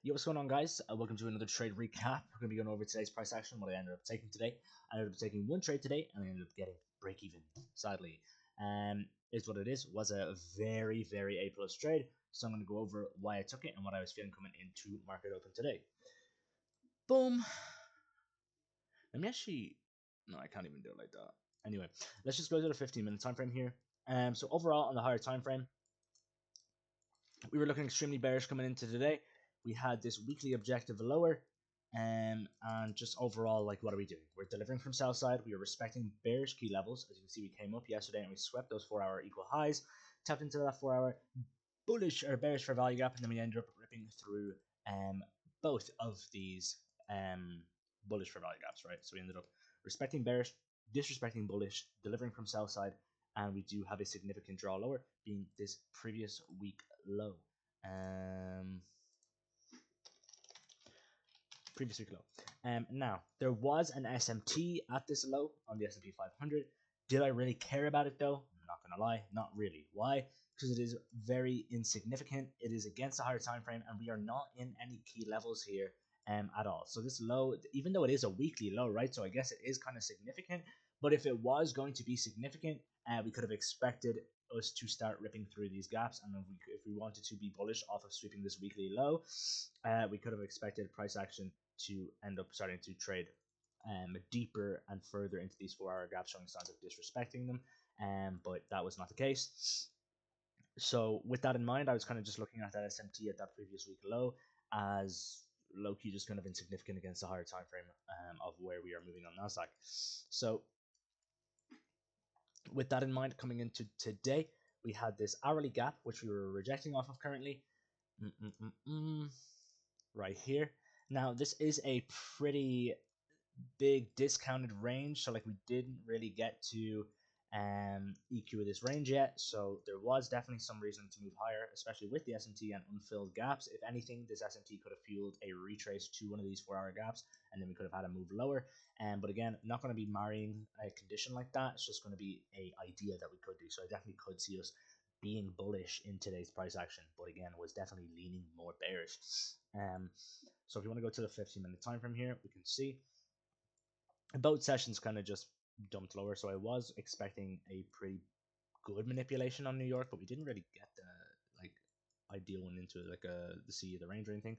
Yo, what's going on, guys? Welcome to another trade recap. We're going to be going over today's price action, what I ended up taking today. I ended up taking one trade today, and I ended up getting break even, sadly. Is what it is. Was a very A plus trade. So I'm going to go over why I took it and what I was feeling coming into market open today. Boom. Let me actually. No, I can't even do it like that. Anyway, let's just go to the 15-minute time frame here. So overall, on the higher time frame, we were looking extremely bearish coming into today. We had this weekly objective lower, and just overall, like, what are we doing? We're delivering from sell side. We are respecting bearish key levels. As you can see, we came up yesterday and we swept those 4-hour equal highs, tapped into that 4-hour bullish or bearish for value gap, and then we ended up ripping through both of these bullish for value gaps, right? So we ended up respecting bearish, disrespecting bullish, delivering from sell side, and we do have a significant draw lower, being this previous week low. Previous week low. Now there was an SMT at this low on the S&P 500. Did I really care about it though? I'm not gonna lie, not really. Why? Because it is very insignificant. It is against a higher time frame, and we are not in any key levels here at all. So this low, even though it is a weekly low, right? So I guess it is kind of significant. But if it was going to be significant, we could have expected us to start ripping through these gaps, and if we wanted to be bullish off of sweeping this weekly low, we could have expected price action to end up starting to trade deeper and further into these 4-hour gaps, showing signs of disrespecting them. But that was not the case. So with that in mind, I was kind of just looking at that SMT at that previous week low as low key just kind of insignificant against the higher time frame of where we are moving on Nasdaq. So with that in mind, coming into today, we had this hourly gap which we were rejecting off of currently, right here. Now this is a pretty big discounted range, so like we didn't really get to EQ of this range yet, so there was definitely some reason to move higher, especially with the SMT and unfilled gaps. If anything, this SMT could have fueled a retrace to one of these 4-hour gaps, and then we could have had a move lower. But again, not going to be marrying a condition like that. It's just going to be a idea that we could do. So I definitely could see us being bullish in today's price action, but again, was definitely leaning more bearish. So if you want to go to the 15-minute time frame here, we can see both sessions kind of just dumped lower. So I was expecting a pretty good manipulation on New York, but we didn't really get the like ideal one into like the sea of the range or anything.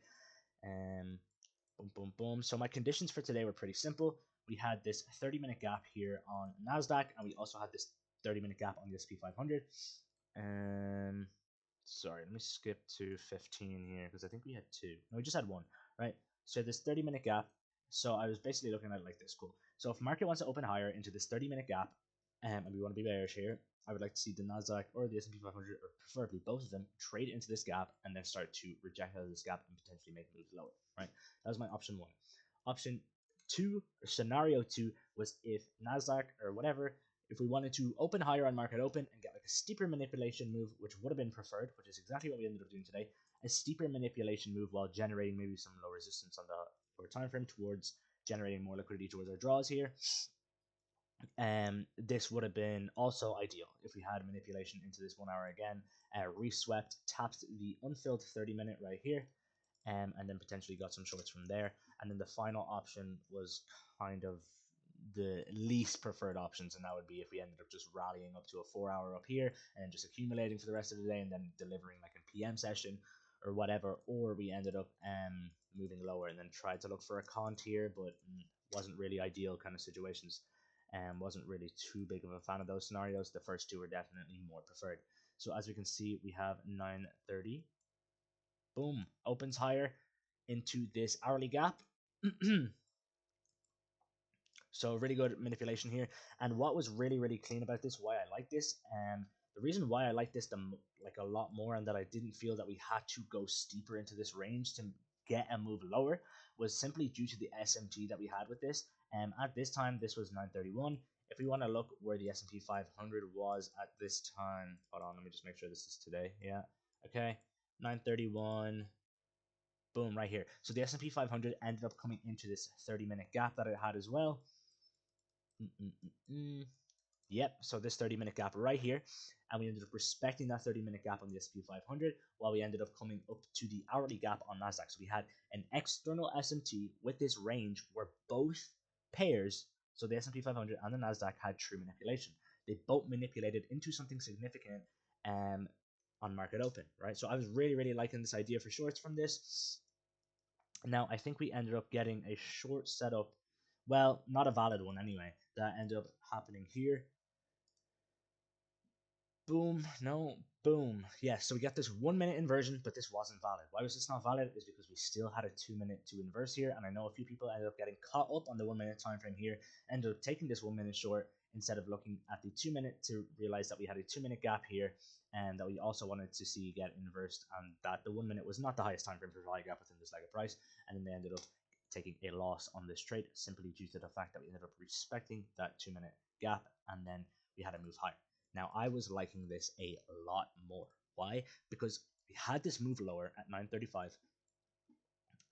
Boom, boom, boom. So my conditions for today were pretty simple. We had this 30-minute gap here on Nasdaq, and we also had this 30-minute gap on the S&P 500. Sorry, let me skip to 15 here because I think we had two. No, we just had one, right? So this 30-minute gap. So I was basically looking at it like this. Cool. So if market wants to open higher into this 30-minute gap, and we want to be bearish here, I would like to see the Nasdaq or the S&P 500, or preferably both of them, trade into this gap and then start to reject out of this gap and potentially make moves lower, right? That was my option one. Option two, or scenario two, was if Nasdaq or whatever, if we wanted to open higher on market open and get like a steeper manipulation move, which would have been preferred, which is exactly what we ended up doing today, a steeper manipulation move while generating maybe some low resistance on the lower time frame towards generating more liquidity towards our draws here. This would have been also ideal if we had manipulation into this 1 hour again, reswept, tapped the unfilled 30-minute right here, and then potentially got some shorts from there. And then the final option was kind of the least preferred options, and that would be if we ended up just rallying up to a 4-hour up here and just accumulating for the rest of the day and then delivering like a PM session or whatever, or we ended up moving lower and then tried to look for a con here, but wasn't really ideal kind of situations. Wasn't really too big of a fan of those scenarios. The first two were definitely more preferred. So as we can see, we have 930. Boom, opens higher into this hourly gap. So really good manipulation here. And what was really clean about this, why I like this, the reason why I like this like a lot more, and that I didn't feel that we had to go steeper into this range to get a move lower, was simply due to the SMT that we had with this. At this time, this was 931. If we want to look where the S&P 500 was at this time, hold on, let me just make sure this is today. Yeah, okay, 931. Boom, right here. So the S&P 500 ended up coming into this 30-minute gap that it had as well. Yep, so this 30-minute gap right here, and we ended up respecting that 30-minute gap on the S&P 500, while we ended up coming up to the hourly gap on Nasdaq. So we had an external SMT with this range where both pairs, so the S&P 500 and the Nasdaq, had true manipulation. They both manipulated into something significant um, on market open, right? So I was really, really liking this idea for shorts from this. Now, I think we ended up getting a short setup, well, not a valid one anyway, that ended up happening here. Boom, no, boom. Yes, so we got this 1 minute inversion, but this wasn't valid. Why was this not valid? Is because we still had a 2 minute to inverse here, and I know a few people ended up getting caught up on the 1 minute time frame here, ended up taking this 1 minute short instead of looking at the 2 minute to realize that we had a 2 minute gap here, and that we also wanted to see get inversed, and that the 1 minute was not the highest time frame for value gap within this leg of price, and then they ended up taking a loss on this trade simply due to the fact that we ended up respecting that 2 minute gap, and then we had to move higher. Now, I was liking this a lot more. Why? Because we had this move lower at 935.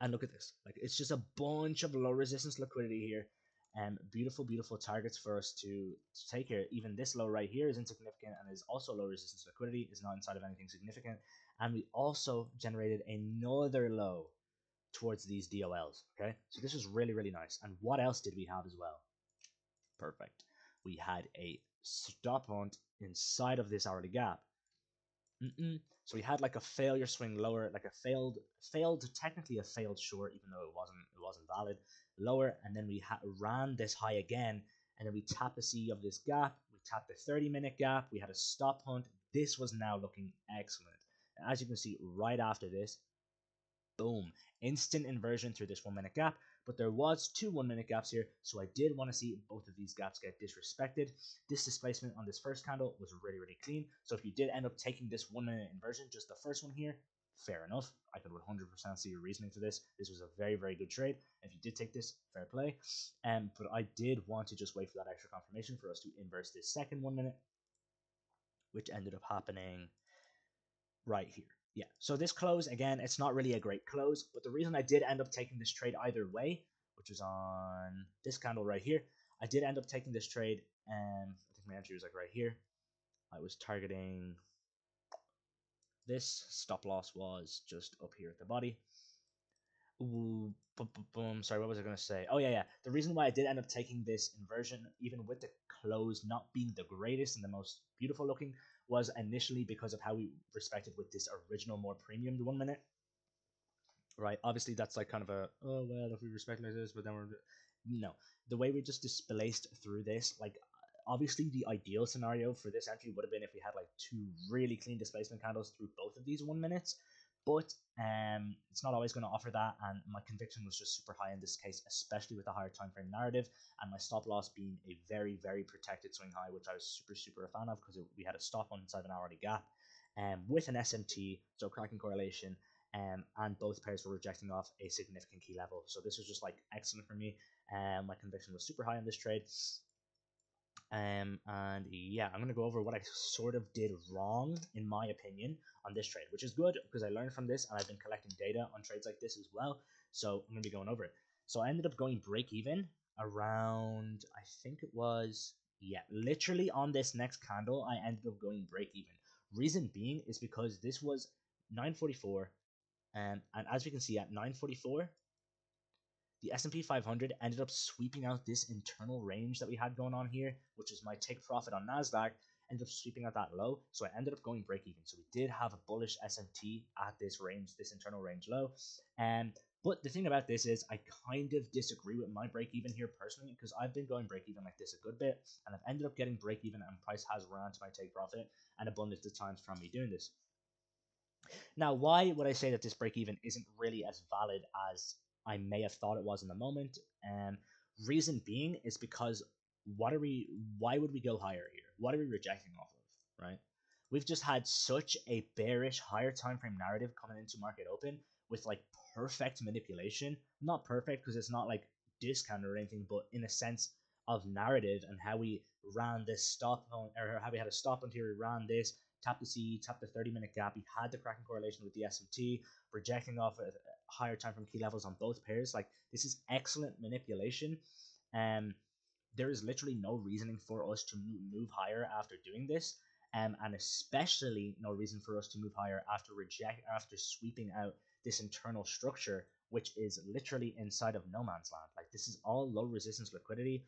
And look at this. Like, it's just a bunch of low resistance liquidity here. And beautiful, beautiful targets for us to take here. Even this low right here is insignificant and is also low resistance liquidity. Is not inside of anything significant. And we also generated another low towards these DOLs. Okay. So this was really, really nice. And what else did we have as well? Perfect. We had a stop hunt inside of this hourly gap. So we had like a failure swing lower, like a technically a failed short, even though it wasn't valid, lower, and then we ran this high again, and then we tapped the C of this gap, we tapped the 30-minute gap, we had a stop hunt. This was now looking excellent. And as you can see, right after this, boom, instant inversion through this 1 minute gap, but there was two 1 minute gaps here, so I did want to see both of these gaps get disrespected. This displacement on this first candle was really, really clean, so if you did end up taking this 1 minute inversion, just the first one here, fair enough. I could 100% see your reasoning for this. This was a very, very good trade. If you did take this, fair play. But I did want to just wait for that extra confirmation for us to inverse this second 1 minute, which ended up happening right here. Yeah, so this close, again, it's not really a great close, but the reason I did end up taking this trade either way, which is on this candle right here, I did end up taking this trade, and I think my entry was like right here. I was targeting this. Stop loss was just up here at the body. Ooh, boom. Sorry, what was I going to say? Oh, yeah. The reason why I did end up taking this inversion, even with the close not being the greatest and the most beautiful looking, was initially because of how we respected with this original, more premium 1 minute. Right? Obviously, that's like kind of a, oh, well, if we respect like this, but then we're. No. The way we just displaced through this, like, obviously, the ideal scenario for this entry would have been if we had like two really clean displacement candles through both of these 1 minutes, but it's not always going to offer that, and my conviction was just super high in this case, especially with the higher time frame narrative, and my stop loss being a very, very protected swing high, which I was super, super a fan of because we had a stop on inside of an hourly gap, with an SMT, so cracking correlation, and both pairs were rejecting off a significant key level. So this was just like excellent for me. My conviction was super high on this trade. And yeah, I'm gonna go over what I sort of did wrong, in my opinion, on this trade, which is good because I learned from this and I've been collecting data on trades like this as well. So I'm gonna be going over it. So I ended up going break even around, I think it was, yeah, literally on this next candle, I ended up going break even. Reason being is because this was 944, and as we can see at 944, the S&P 500 ended up sweeping out this internal range that we had going on here, which is my take profit on Nasdaq, ended up sweeping out that low. So I ended up going break even. So we did have a bullish SMT at this range, this internal range low. But the thing about this is I kind of disagree with my break even here personally, because I've been going break even like this a good bit, and I've ended up getting break even, and price has ran to my take profit and abundance of times from me doing this. Now, why would I say that this break even isn't really as valid as I may have thought it was in the moment? Reason being is because why would we go higher here? What are we rejecting off of, right? We've just had such a bearish higher time frame narrative coming into market open with like perfect manipulation. Not perfect because it's not like discount or anything, but in a sense of narrative and how we ran this stop on, or how we had a stop until we ran this, tap the C, tap the 30-minute gap. We had the cracking correlation with the SMT, rejecting off a higher time from key levels on both pairs. Like, this is excellent manipulation. there is literally no reasoning for us to move higher after doing this, and especially no reason for us to move higher after sweeping out this internal structure, which is literally inside of no man's land. Like, this is all low resistance liquidity.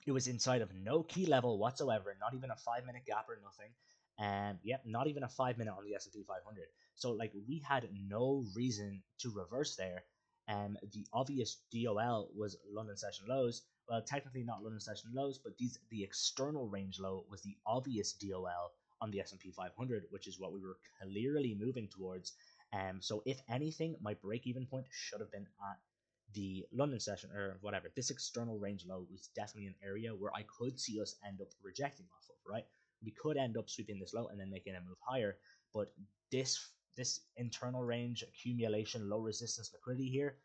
It was inside of no key level whatsoever, not even a 5 minute gap or nothing. And yep, not even a 5 minute on the S&P 500. So like, we had no reason to reverse there. The obvious DOL was London session lows. Well, technically not London session lows, but the external range low was the obvious DOL on the S&P 500, which is what we were clearly moving towards. So if anything, my break even point should have been at the London session or whatever. This external range low was definitely an area where I could see us end up rejecting off of, right? We could end up sweeping this low and then making a move higher, but this this internal range accumulation, low resistance liquidity here,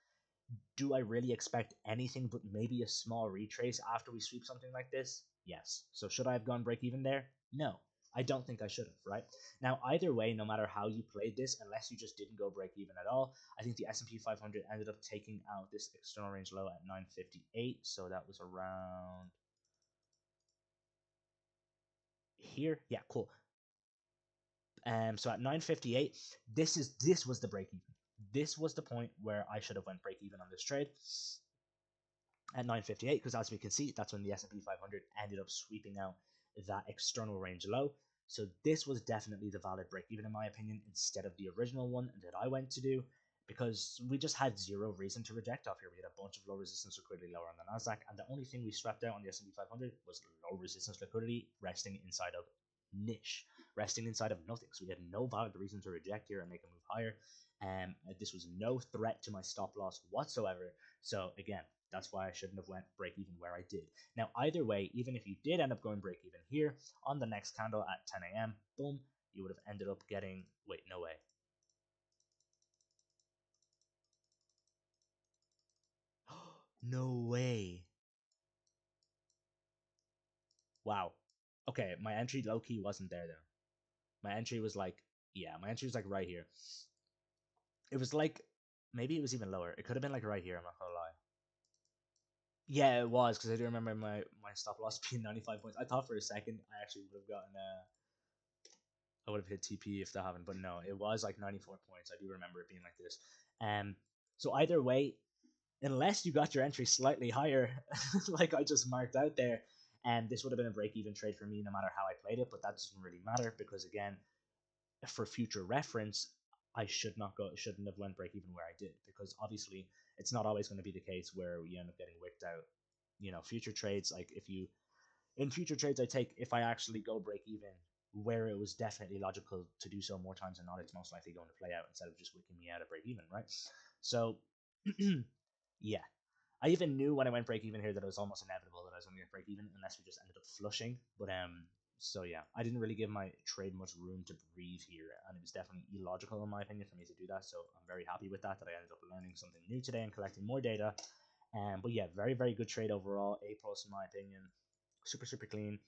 do I really expect anything but maybe a small retrace after we sweep something like this? Yes. So should I have gone break even there? No. I don't think I should have, right? Now, either way, no matter how you played this, unless you just didn't go break even at all, I think the S&P 500 ended up taking out this external range low at 958. So that was around here. Yeah, cool. So at 958, this was the break even. This was the point where I should have went break even on this trade at 958, because as we can see, that's when the S&P 500 ended up sweeping out that external range low. So this was definitely the valid break even in my opinion, instead of the original one that I went to do, because we just had zero reason to reject off here. We had a bunch of low resistance liquidity lower on the Nasdaq, and the only thing we swept out on the S&P 500 was low resistance liquidity resting inside of niche, resting inside of nothing. So we had no valid reason to reject here and make a move higher. This was no threat to my stop loss whatsoever. So again, that's why I shouldn't have went break even where I did. Now, either way, even if you did end up going break even here on the next candle at 10 a.m., boom, you would have ended up getting, wait, no way. No way. Wow. Okay, my entry low key wasn't there though. My entry was like, yeah, my entry was like right here. It was like, maybe it was even lower. It could have been like right here, I'm not gonna lie. Yeah, it was, because I do remember my stop loss being 95 points. I thought for a second I actually would have gotten I would have hit TP if that happened, but no, it was like 94 points. I do remember it being like this. So either way, unless you got your entry slightly higher, like I just marked out there, and this would have been a break-even trade for me no matter how I played it. But that doesn't really matter, because again, for future reference, I shouldn't have went break-even where I did, because obviously it's not always going to be the case where you end up getting wicked out. Future trades, like if you in future trades I take, if I actually go break even where it was definitely logical to do so more times than not, it's most likely going to play out instead of just wicking me out at break even, right? So yeah, I even knew when I went break even here that it was almost inevitable that I was going to get break even unless we just ended up flushing. But so yeah, I didn't really give my trade much room to breathe here, and it was definitely illogical in my opinion for me to do that. So I'm very happy with that I ended up learning something new today and collecting more data. But yeah, very very good trade overall, A plus in my opinion, super super clean.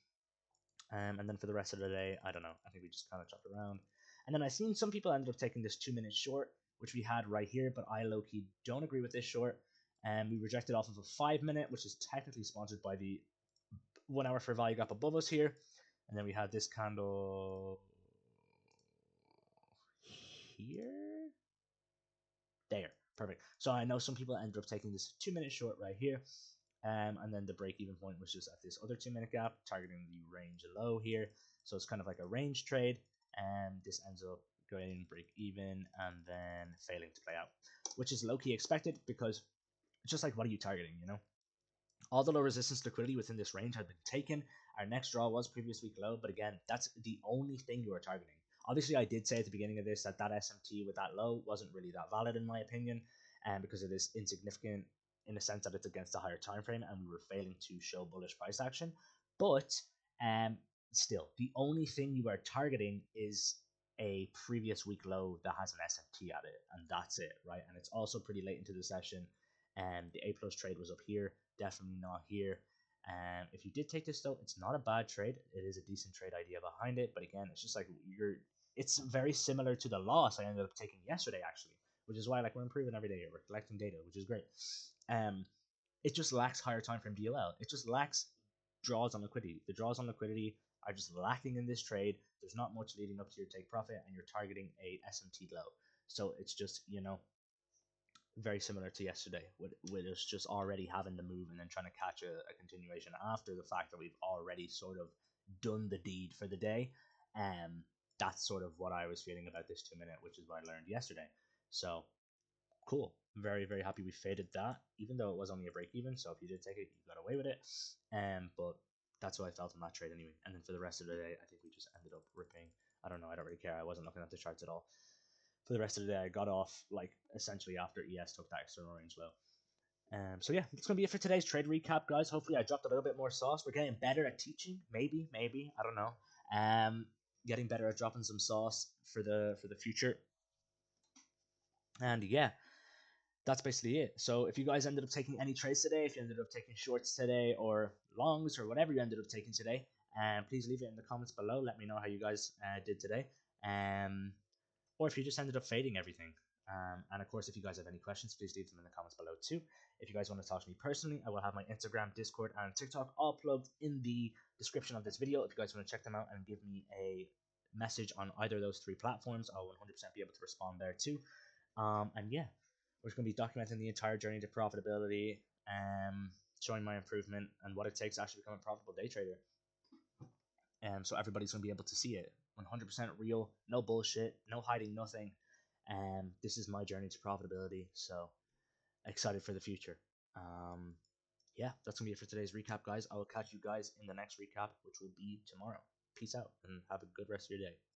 And then for the rest of the day, I don't know. I think we just kind of chopped around. And then I seen some people ended up taking this 2 minute short, which we had right here, but I low key don't agree with this short. And we rejected off of a 5 minute, which is technically sponsored by the 1 hour for value gap above us here. And then we had this candle here. There, perfect. So I know some people ended up taking this 2 minute short right here. And then the break even point was just at this other 2 minute gap, targeting the range low here. So it's kind of like a range trade, and this ends up going break even and then failing to play out, which is low key expected, because it's just like, what are you targeting, All the low resistance liquidity within this range had been taken. Our next draw was previous week low, but again, that's the only thing you are targeting. Obviously, I did say at the beginning of this that SMT with that low wasn't really that valid in my opinion, and because it is insignificant in the sense that it's against a higher time frame, and we were failing to show bullish price action. But um, still, the only thing you are targeting is a previous week low that has an SMT at it, and that's it, right? And it's also pretty late into the session, and the A plus trade was up here, definitely not here. If you did take this though, it's not a bad trade. It is a decent trade idea behind it, but again, it's just like it's very similar to the loss I ended up taking yesterday actually, which is why like we're improving every day here. We're collecting data, which is great. Um, it just lacks higher time frame DLL. It just lacks draws on liquidity. The draws on liquidity are just lacking in this trade. There's not much leading up to your take profit, and you're targeting a SMT low. So it's just, very similar to yesterday, with us just already having the move and then trying to catch a continuation after the fact that we've already sort of done the deed for the day. That's sort of what I was feeling about this 2 minute, which is what I learned yesterday. So cool. Very, very happy we faded that, even though it was only a break even. So if you did take it, you got away with it. But that's how I felt in that trade anyway. And then for the rest of the day, I think we just ended up ripping. I don't know. I don't really care. I wasn't looking at the charts at all. For the rest of the day, I got off like essentially after ES took that external range low. So yeah, that's gonna be it for today's trade recap, guys. Hopefully, I dropped a little bit more sauce. We're getting better at teaching, maybe, I don't know. Getting better at dropping some sauce for the future. And yeah, that's basically it. So if you guys ended up taking any trades today, if you ended up taking shorts today or longs or whatever you ended up taking today, please leave it in the comments below. Let me know how you guys did today. Or if you just ended up fading everything. And of course, if you guys have any questions, please leave them in the comments below too. If you guys want to talk to me personally, I will have my Instagram, Discord, and TikTok all plugged in the description of this video. If you guys want to check them out and give me a message on either of those three platforms, I'll 100% be able to respond there too. And yeah, we're going to be documenting the entire journey to profitability, showing my improvement and what it takes to actually become a profitable day trader. So everybody's going to be able to see it 100% real, no bullshit, no hiding nothing. This is my journey to profitability, so excited for the future. Yeah, that's gonna be it for today's recap, guys. I will catch you guys in the next recap, which will be tomorrow. Peace out and have a good rest of your day.